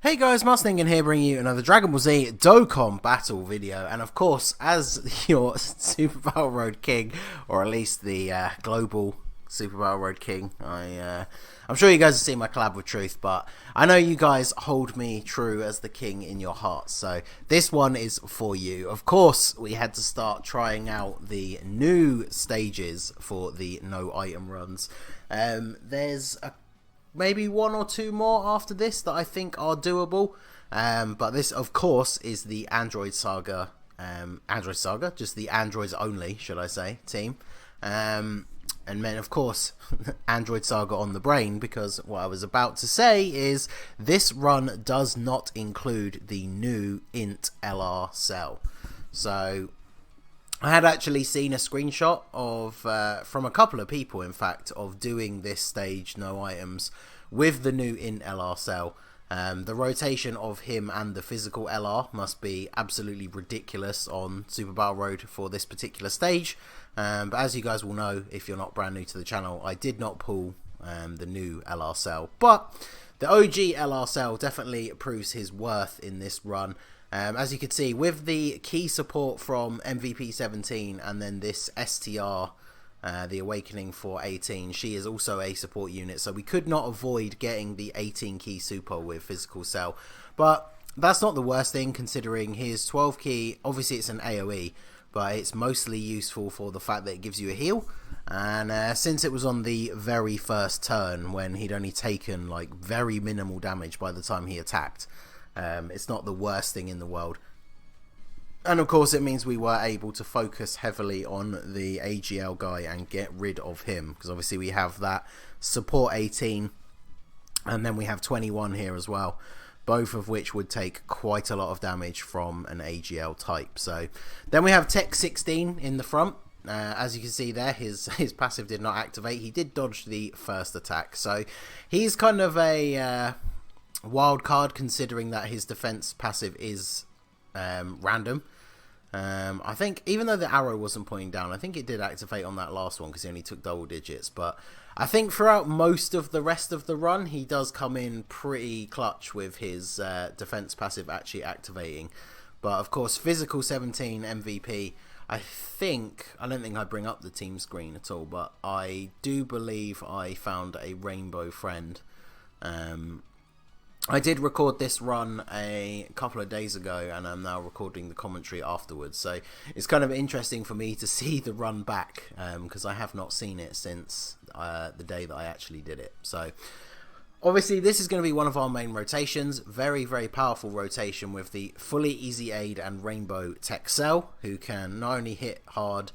Hey guys, Ningen here bringing you another Dragon Ball Z Dokkan battle video, and of course, as your Super Battle Road King, or at least the global Super Battle Road King, I'm sure you guys have seen my collab with Truth, but I know you guys hold me true as the king in your hearts, so this one is for you. Of course, we had to start trying out the new stages for the no item runs. There's maybe one or two more after this that I think are doable, but this of course is the Android Saga, just the Androids only, should I say, team, and then of course Android Saga on the brain, because what I was about to say is this run does not include the new INT LR cell. So I had actually seen a screenshot of from a couple of people, in fact, of doing this stage no items with the new INT LR cell. The rotation of him and the physical LR must be absolutely ridiculous on Super Battle Road for this particular stage. But as you guys will know, if you're not brand new to the channel, I did not pull the new LR cell, but the OG LR cell definitely proves his worth in this run. As you can see, with the key support from MVP 17 and then this STR, the Awakening for 18, she is also a support unit, so we could not avoid getting the 18 key super with physical cell. But that's not the worst thing, considering his 12 key, obviously it's an AoE, but it's mostly useful for the fact that it gives you a heal. And since it was on the very first turn, when he'd only taken like very minimal damage by the time he attacked, it's not the worst thing in the world. And of course it means we were able to focus heavily on the AGL guy and get rid of him, because obviously we have that support 18 and then we have 21 here as well, both of which would take quite a lot of damage from an AGL type. So then we have Tech 16 in the front. As you can see there, his passive did not activate. He did dodge the first attack, so he's kind of a wild card, considering that his defense passive is random. I think even though the arrow wasn't pointing down, I think it did activate on that last one because he only took double digits. But I think throughout most of the rest of the run, he does come in pretty clutch with his defense passive actually activating. But of course, physical 17 MVP, I don't think I bring up the team screen at all, but I do believe I found a rainbow friend. I did record this run a couple of days ago, and I'm now recording the commentary afterwards, so it's kind of interesting for me to see the run back, because I have not seen it since the day that I actually did it. So obviously this is going to be one of our main rotations, very powerful rotation with the fully easy aid and rainbow tech cell, who can not only hit hard,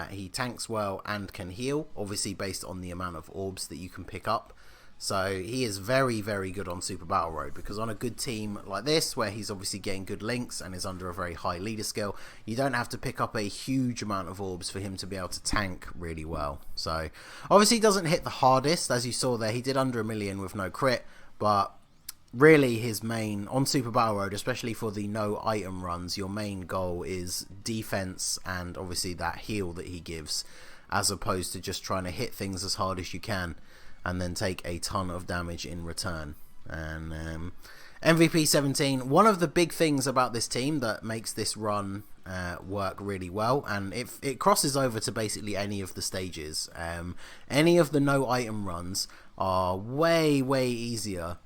he tanks well and can heal, obviously based on the amount of orbs that you can pick up. So he is very good on Super Battle Road, because on a good team like this, where he's obviously getting good links and is under a very high leader skill, you don't have to pick up a huge amount of orbs for him to be able to tank really well. So obviously he doesn't hit the hardest, as you saw there. He did under 1 million with no crit, but really his main, on Super Battle Road, especially for the no item runs, your main goal is defense and obviously that heal that he gives, as opposed to just trying to hit things as hard as you can and then take a ton of damage in return. And MVP 17, one of the big things about this team that makes this run work really well, and it crosses over to basically any of the stages. Any of the no item runs are way easier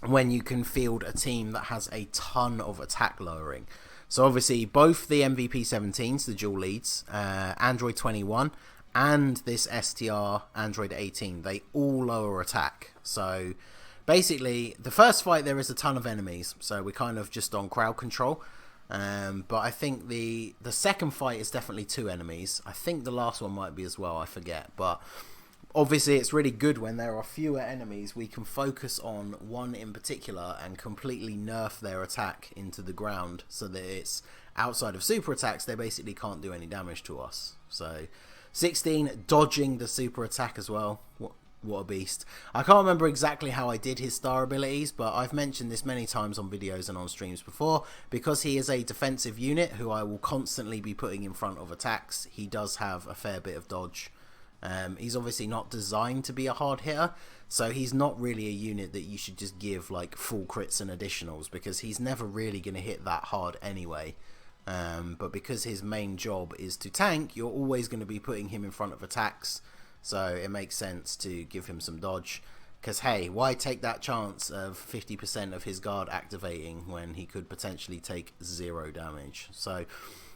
when you can field a team that has a ton of attack lowering. So obviously both the MVP 17s, the dual leads, Android 21 and this STR Android 18, they all lower attack. So basically the first fight there is a ton of enemies, so we're kind of just on crowd control. But I think the second fight is definitely 2 enemies. I think the last one might be as well, I forget. But obviously it's really good when there are fewer enemies. We can focus on one in particular and completely nerf their attack into the ground, so that it's outside of super attacks, they basically can't do any damage to us. So 16 dodging the super attack as well. What a beast. I can't remember exactly how I did his star abilities, but I've mentioned this many times on videos and on streams before. Because he is a defensive unit who I will constantly be putting in front of attacks, he does have a fair bit of dodge He's obviously not designed to be a hard hitter, so he's not really a unit that you should just give like full crits and additionals, because he's never really going to hit that hard anyway. But because his main job is to tank, you're always going to be putting him in front of attacks, so it makes sense to give him some dodge. Because hey, why take that chance of 50% of his guard activating when he could potentially take 0 damage? So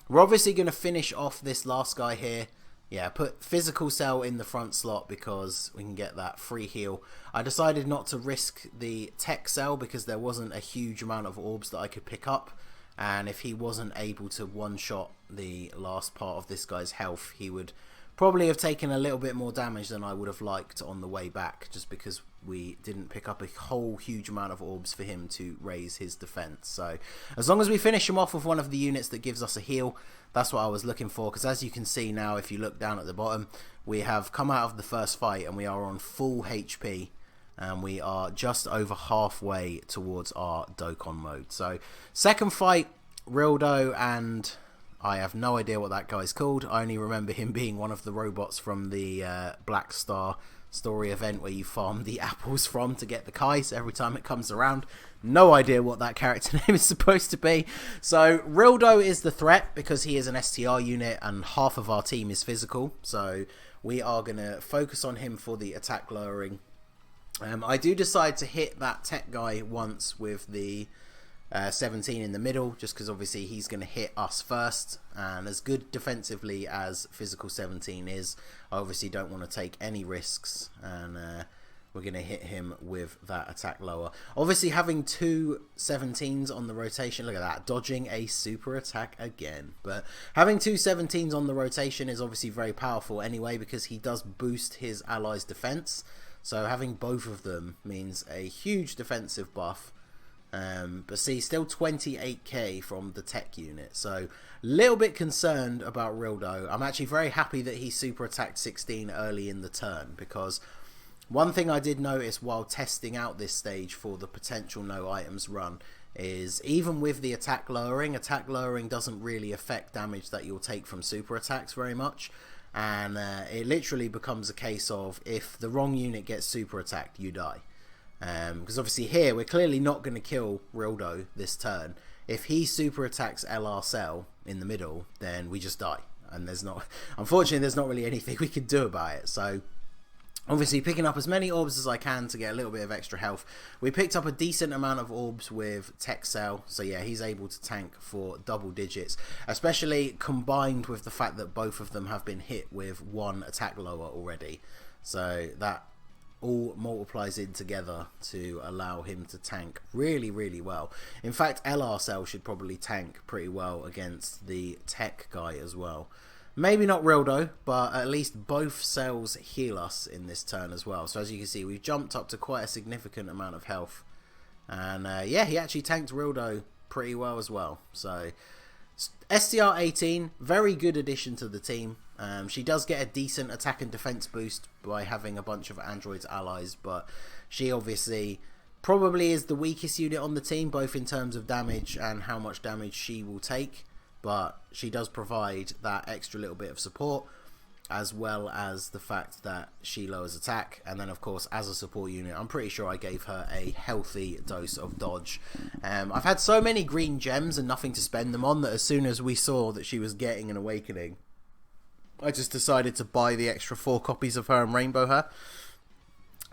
we're obviously going to finish off this last guy here. Yeah, put physical cell in the front slot because we can get that free heal. I decided not to risk the tech cell because there wasn't a huge amount of orbs that I could pick up. And if he wasn't able to one-shot the last part of this guy's health, he would probably have taken a little bit more damage than I would have liked on the way back, just because we didn't pick up a whole huge amount of orbs for him to raise his defense. So as long as we finish him off with one of the units that gives us a heal, that's what I was looking for. Because as you can see now, if you look down at the bottom, we have come out of the first fight and we are on full HP, and we are just over halfway towards our Dokkan mode. So second fight, Rildo, and I have no idea what that guy's called. I only remember him being one of the robots from the Black Star story event where you farm the apples from to get the Kais every time it comes around. No idea what that character name is supposed to be. So Rildo is the threat because he is an STR unit and half of our team is physical. So we are going to focus on him for the attack lowering. I do decide to hit that tech guy once with the 17 in the middle, just because obviously he's going to hit us first, and as good defensively as physical 17 is, I obviously don't want to take any risks, and we're going to hit him with that attack lower. Obviously having 2 17s on the rotation, look at that, dodging a super attack again, but having 2 17s on the rotation is obviously very powerful anyway, because he does boost his allies' defense. So having both of them means a huge defensive buff. But see, still 28k from the tech unit. So a little bit concerned about Rildo. I'm actually very happy that he super attacked 16 early in the turn, because one thing I did notice while testing out this stage for the potential no items run is even with the attack lowering doesn't really affect damage that you'll take from super attacks very much. And it literally becomes a case of if the wrong unit gets super attacked, you die. Because obviously here we're clearly not going to kill Rildo this turn. If he super attacks LR Cell in the middle, then we just die, and unfortunately there's not really anything we can do about it. So obviously picking up as many orbs as I can to get a little bit of extra health. We picked up a decent amount of orbs with Tech Cell, so yeah, he's able to tank for double digits, especially combined with the fact that both of them have been hit with 1 attack lower already. So that all multiplies in together to allow him to tank really, really well. In fact, LR Cell should probably tank pretty well against the tech guy as well. Maybe not Rildo, but at least both cells heal us in this turn as well. So as you can see, we've jumped up to quite a significant amount of health. And yeah, he actually tanked Rildo pretty well as well. So STR-18, very good addition to the team. She does get a decent attack and defense boost by having a bunch of androids allies, but she obviously probably is the weakest unit on the team, both in terms of damage and how much damage she will take. But she does provide that extra little bit of support, as well as the fact that she lowers attack. And then of course, as a support unit, I'm pretty sure I gave her a healthy dose of dodge. I've had so many green gems and nothing to spend them on that as soon as we saw that she was getting an awakening, I just decided to buy the extra 4 copies of her and rainbow her.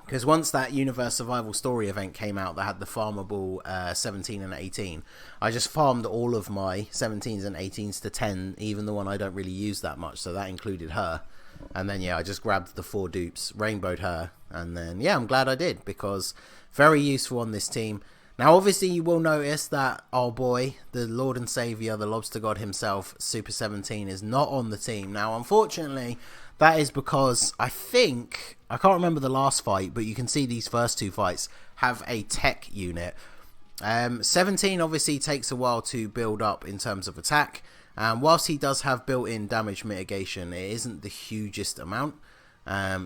Because once that Universe Survival Story event came out that had the farmable 17 and 18, I just farmed all of my 17s and 18s to 10, even the one I don't really use that much, so that included her. And then yeah, I just grabbed the 4 dupes, rainbowed her, and then yeah, I'm glad I did, because very useful on this team. Now obviously you will notice that our boy, the Lord and Saviour, the Lobster God himself, Super 17, is not on the team. Now unfortunately, that is because I can't remember the last fight, but you can see these first 2 fights have a tech unit. 17 obviously takes a while to build up in terms of attack, and whilst he does have built-in damage mitigation, it isn't the hugest amount.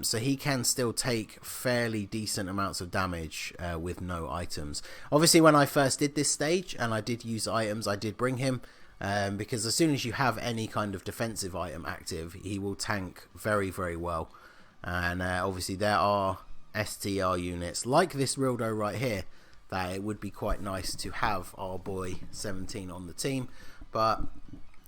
So he can still take fairly decent amounts of damage with no items. Obviously when I first did this stage and I did use items, I did bring him. Because as soon as you have any kind of defensive item active, he will tank very, very well. And obviously there are STR units like this Rildo right here that it would be quite nice to have our boy 17 on the team. But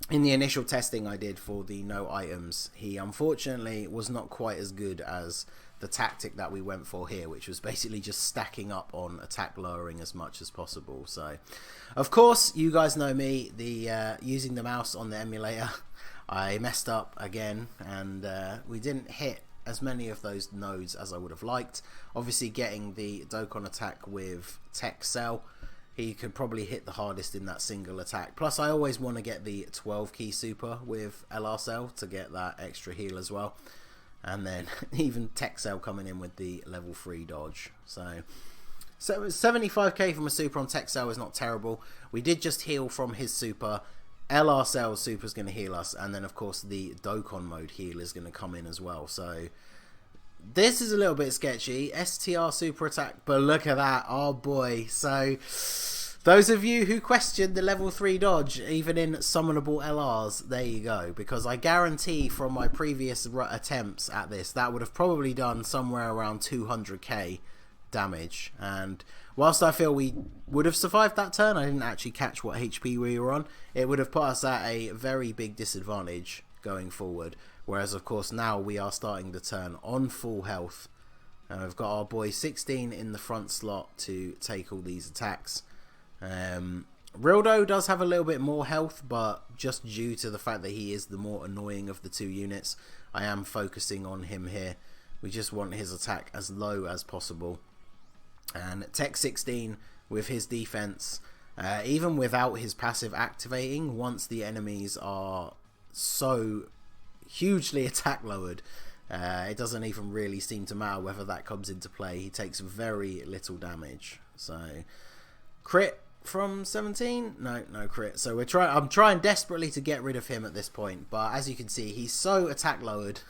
in the initial testing I did for the no items, he unfortunately was not quite as good as the tactic that we went for here, which was basically just stacking up on attack lowering as much as possible. So of course you guys know me, the using the mouse on the emulator, I messed up again, and we didn't hit as many of those nodes as I would have liked. Obviously getting the Dokkan attack with Tech Cell, he could probably hit the hardest in that single attack. Plus I always want to get the 12 key super with LR Cell to get that extra heal as well. And then even Tech Cell coming in with the level 3 dodge. So 75k from a super on Tech Cell is not terrible. We did just heal from his super. LR Cell's super is going to heal us, and then of course the Dokkan mode heal is going to come in as well. So this is a little bit sketchy. STR super attack, but look at that, oh boy. So those of you who questioned the level 3 dodge even in summonable LRs, there you go, because I guarantee from my previous attempts at this that would have probably done somewhere around 200k damage. And whilst I feel we would have survived that turn, I didn't actually catch what HP we were on. It would have put us at a very big disadvantage going forward, whereas of course now we are starting the turn on full health, and we've got our boy 16 in the front slot to take all these attacks. Rildo does have a little bit more health, but just due to the fact that he is the more annoying of the two units, I am focusing on him here. We just want his attack as low as possible. And Tech 16 with his defense, even without his passive activating, once the enemies are so hugely attack lowered, it doesn't even really seem to matter whether that comes into play. He takes very little damage. So crit from 17? No crit. So I'm trying desperately to get rid of him at this point, but as you can see, he's so attack lowered.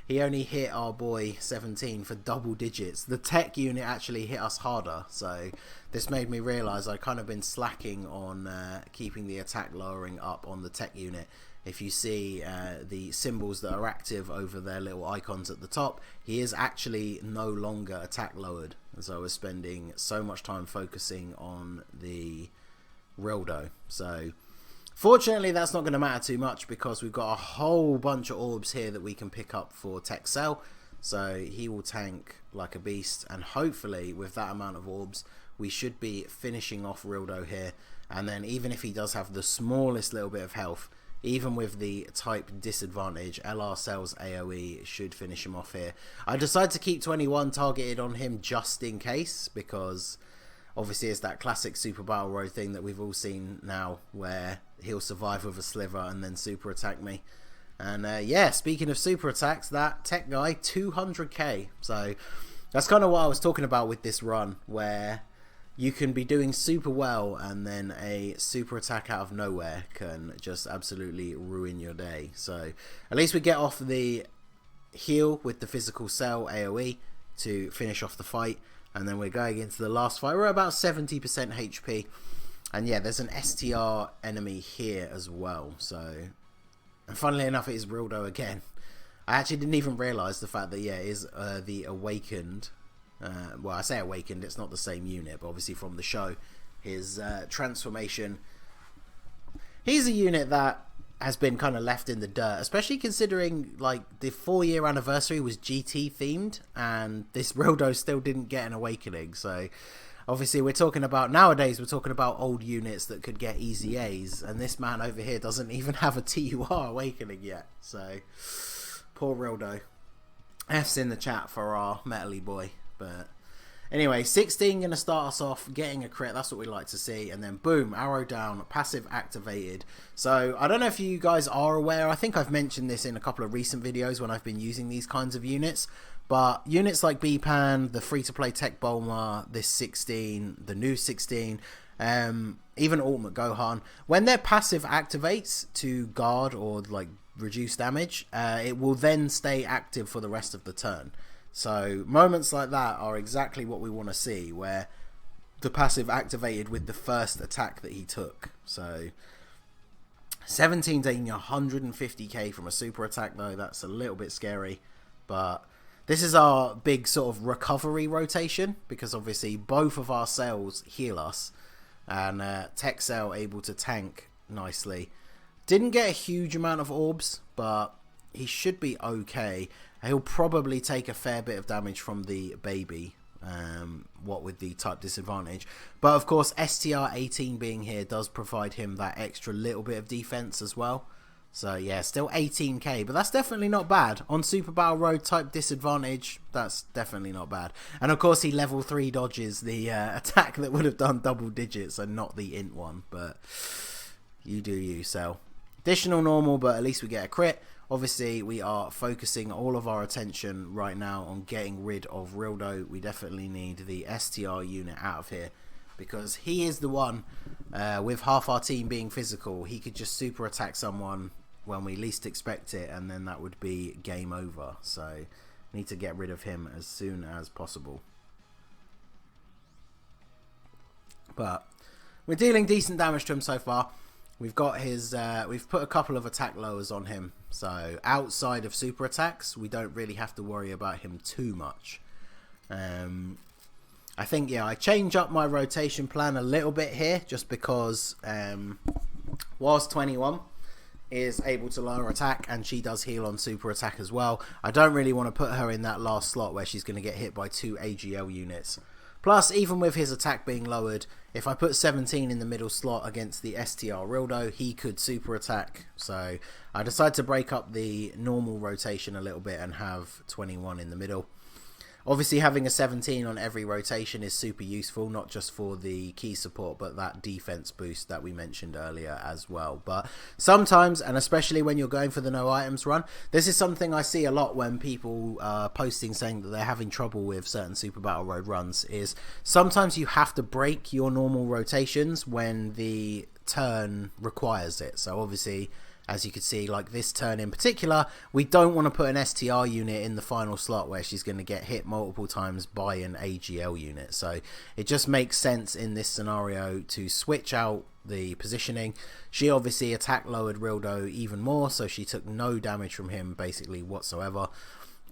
He only hit our boy 17 for double digits. The tech unit actually hit us harder, so this made me realise I'd kind of been slacking on keeping the attack lowering up on the tech unit. If you see the symbols that are active over their little icons at the top, he is actually no longer attack lowered, as I was spending so much time focusing on the Rildo. So fortunately that's not going to matter too much, because we've got a whole bunch of orbs here that we can pick up for Tech Cell, so he will tank like a beast, and hopefully with that amount of orbs we should be finishing off Rildo here. And then even if he does have the smallest little bit of health, even with the type disadvantage, LR Cell's AoE should finish him off here. I decided to keep 21 targeted on him just in case, because obviously it's that classic Super Battle Road thing that we've all seen now, where he'll survive with a sliver and then super attack me. And yeah, speaking of super attacks, that tech guy, 200k. So that's kind of what I was talking about with this run, where you can be doing super well and then a super attack out of nowhere can just absolutely ruin your day. So at least we get off the heal with the physical cell AoE to finish off the fight, and then we're going into the last fight. We're about 70% HP, and yeah, there's an STR enemy here as well. So, and funnily enough, it is Rildo again. I actually didn't even realise the fact that, yeah, it is the Awakened. Well, I say Awakened, it's not the same unit, but obviously from the show, his transformation. He's a unit that has been kind of left in the dirt, especially considering like the 4-year anniversary was GT themed, and this Rildo still didn't get an Awakening. So obviously we're talking about, nowadays we're talking about old units that could get easy A's, and this man over here doesn't even have a TUR Awakening yet. So poor Rildo. F's in the chat for our metally boy. But anyway, 16 going to start us off getting a crit. That's what we like to see. And then boom, arrow down, passive activated. So I don't know if you guys are aware. I think I've mentioned this in a couple of recent videos when I've been using these kinds of units. But units like B-Pan, the free-to-play Tech Bulma, this 16, the new 16, even Ultimate Gohan, when their passive activates to guard or like reduce damage, it will then stay active for the rest of the turn. So moments like that are exactly what we want to see, where the passive activated with the first attack that he took. So 17 taking 150k from a super attack, though, that's a little bit scary. But This is our big sort of recovery rotation, because obviously both of our cells heal us, and Tech Cell able to tank nicely. Didn't get a huge amount of orbs, but he should be okay. He'll probably take a fair bit of damage from the baby, what with the type disadvantage. But of course, STR 18 being here does provide him that extra little bit of defense as well. So yeah, still 18k, but that's definitely not bad. On Super Battle Road type disadvantage, that's definitely not bad. And of course he level 3 dodges the attack that would have done double digits and not the int one, but you do you, Cell. Additional normal, but at least we get a crit. Obviously we are focusing all of our attention right now on getting rid of Rildo. We definitely need the STR unit out of here, because he is the one, with half our team being physical, he could just super attack someone when we least expect it, and then that would be game over. So need to get rid of him as soon as possible. But we're dealing decent damage to him so far. We've got his we've put a couple of attack lowers on him, so outside of super attacks we don't really have to worry about him too much. I think, yeah, I change up my rotation plan a little bit here, just because whilst 21 is able to lower attack and she does heal on super attack as well, I don't really want to put her in that last slot where she's going to get hit by 2 AGL units. Plus, even with his attack being lowered, if I put 17 in the middle slot against the STR Rildo, he could super attack. So I decided to break up the normal rotation a little bit and have 21 in the middle. Obviously having a 17 on every rotation is super useful, not just for the key support, but that defense boost that we mentioned earlier as well. But sometimes, and especially when you're going for the no items run, this is something I see a lot when people are posting saying that they're having trouble with certain Super Battle Road runs, is sometimes you have to break your normal rotations when the turn requires it. So obviously, as you can see, like this turn in particular, we don't want to put an STR unit in the final slot where she's going to get hit multiple times by an AGL unit. So it just makes sense in this scenario to switch out the positioning. She obviously attack lowered Rildo even more, so she took no damage from him basically whatsoever.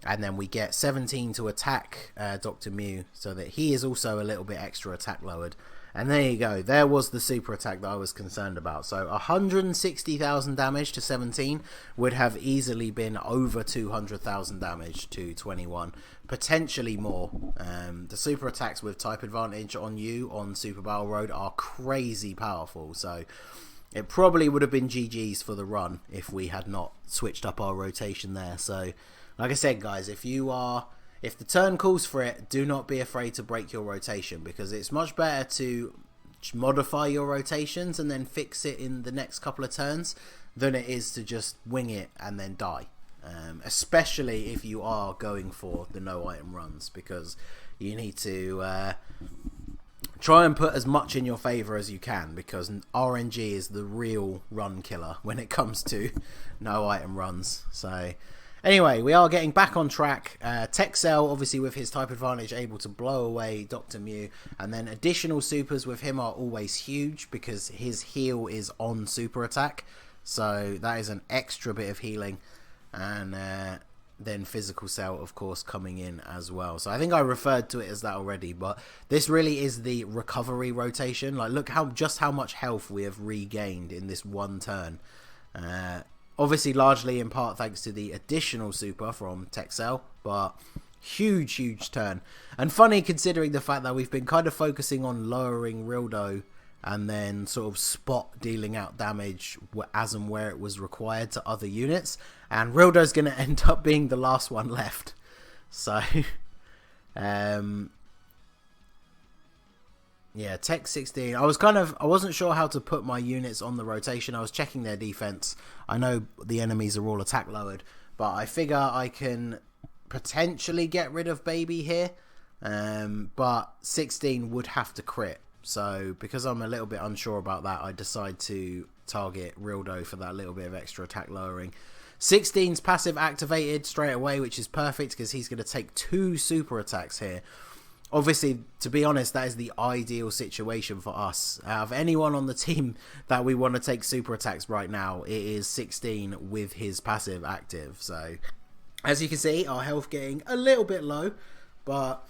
And then we get 17 to attack Dr. Mew, so that he is also a little bit extra attack lowered. And there you go, there was the super attack that I was concerned about. So 160,000 damage to 17 would have easily been over 200,000 damage to 21, potentially more. The super attacks with type advantage on you on Super Battle Road are crazy powerful, so it probably would have been GG's for the run if we had not switched up our rotation there. So like I said, guys, if the turn calls for it, do not be afraid to break your rotation, because it's much better to modify your rotations and then fix it in the next couple of turns than it is to just wing it and then die. Especially if you are going for the no item runs, because you need to try and put as much in your favor as you can, because RNG is the real run killer when it comes to no item runs. So anyway, we are getting back on track. Tech Cell, obviously with his type advantage, able to blow away Dr. Mew. And then additional supers with him are always huge, because his heal is on super attack. So that is an extra bit of healing. And then Physical Cell, of course, coming in as well. So I think I referred to it as that already. But this really is the recovery rotation. Like, look just how much health we have regained in this one turn. Obviously, largely in part thanks to the additional super from Tech Cell, but huge turn. And funny considering the fact that we've been kind of focusing on lowering Rildo and then sort of spot dealing out damage as and where it was required to other units. And Rildo's going to end up being the last one left. So, yeah, Tech 16. I wasn't sure how to put my units on the rotation. I was checking their defense. I know the enemies are all attack lowered, but I figure I can potentially get rid of Baby here. But 16 would have to crit. So because I'm a little bit unsure about that, I decide to target Rildo for that little bit of extra attack lowering. 16's passive activated straight away, which is perfect because he's going to take 2 super attacks here. Obviously, to be honest, that is the ideal situation for us. Out of anyone on the team that we want to take super attacks right now, it is 16 with his passive active. So As you can see, our health getting a little bit low, but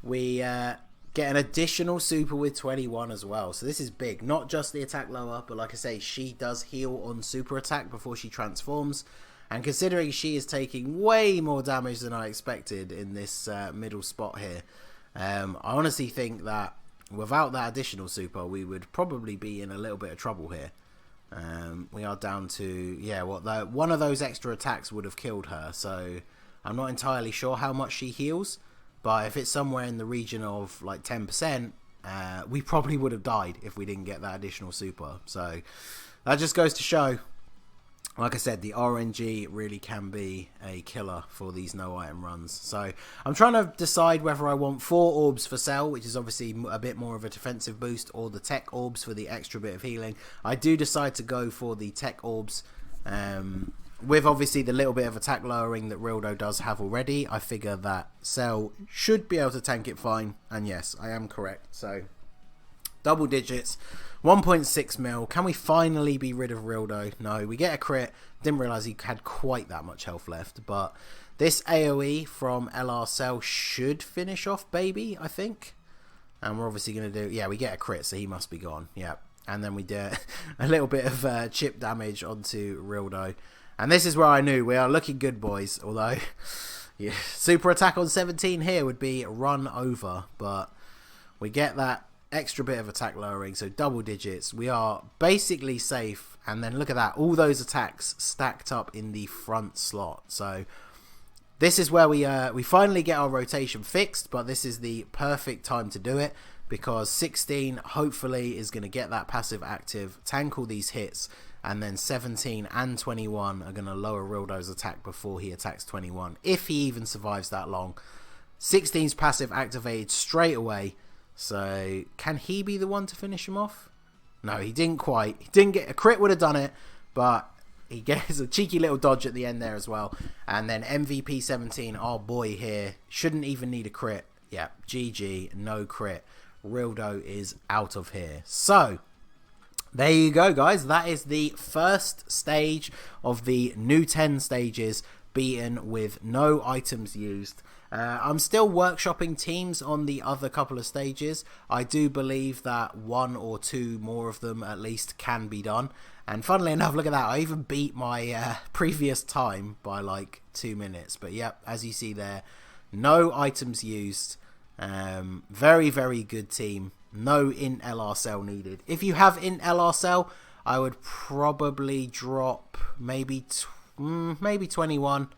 we get an additional super with 21 as well. So this is big. Not just the attack lower, but like I say, she does heal on super attack before she transforms. And considering she is taking way more damage than I expected in this middle spot here, I honestly think that without that additional super, we would probably be in a little bit of trouble here. We are down to, yeah, one of those extra attacks would have killed her, so I'm not entirely sure how much she heals, but if it's somewhere in the region of like 10%, we probably would have died if we didn't get that additional super. So that just goes to show, like I said, the RNG really can be a killer for these no item runs. So I'm trying to decide whether I want 4 orbs for Cell, which is obviously a bit more of a defensive boost, or the tech orbs for the extra bit of healing. I do decide to go for the tech orbs, with obviously the little bit of attack lowering that Rildo does have already. I figure that Cell should be able to tank it fine, and yes, I am correct. So double digits, 1.6 mil. Can we finally be rid of Rildo? No, we get a crit. Didn't realise he had quite that much health left. But this AoE from LR Cell should finish off Baby, I think. And we're obviously going to do... Yeah, we get a crit, so he must be gone. Yeah. And then we do a little bit of chip damage onto Rildo. And this is where I knew we are looking good, boys. Although, yeah, super attack on 17 here would be run over. But we get that extra bit of attack lowering, so double digits. We are basically safe, and then look at that, all those attacks stacked up in the front slot. So this is where we finally get our rotation fixed, but this is the perfect time to do it, because 16 hopefully is going to get that passive active, tank all these hits, and then 17 and 21 are going to lower Rildo's attack before he attacks 21, if he even survives that long. 16's passive activated straight away. So, can he be the one to finish him off? No, he didn't quite. He didn't get... A crit would have done it, but he gets a cheeky little dodge at the end there as well. And then MVP 17, our boy here, shouldn't even need a crit. Yeah, GG, no crit. Rildo is out of here. So, there you go, guys. That is the first stage of the new 10 stages beaten with no items used. I'm still workshopping teams on the other couple of stages. I do believe that 1 or 2 more of them at least can be done. And funnily enough, look at that. I even beat my previous time by like 2 minutes. But yep, as you see there, no items used. Very, very good team. No INT LR cell needed. If you have INT LR cell, I would probably drop maybe 21.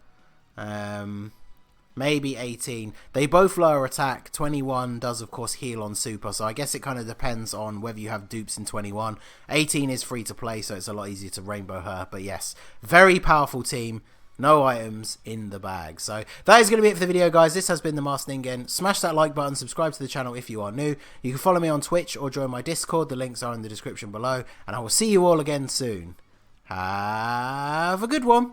Maybe 18. They both lower attack. 21 does of course heal on super, so I guess it kind of depends on whether you have dupes in 21. 18 is free to play, so it's a lot easier to rainbow her. But yes, very powerful team. No items in the bag. So that is going to be it for the video, guys. This has been the Master Ningen. Smash that like button, subscribe to the channel if you are new. You can follow me on Twitch or join my Discord. The links are in the description below, and I will see you all again soon. Have a good one.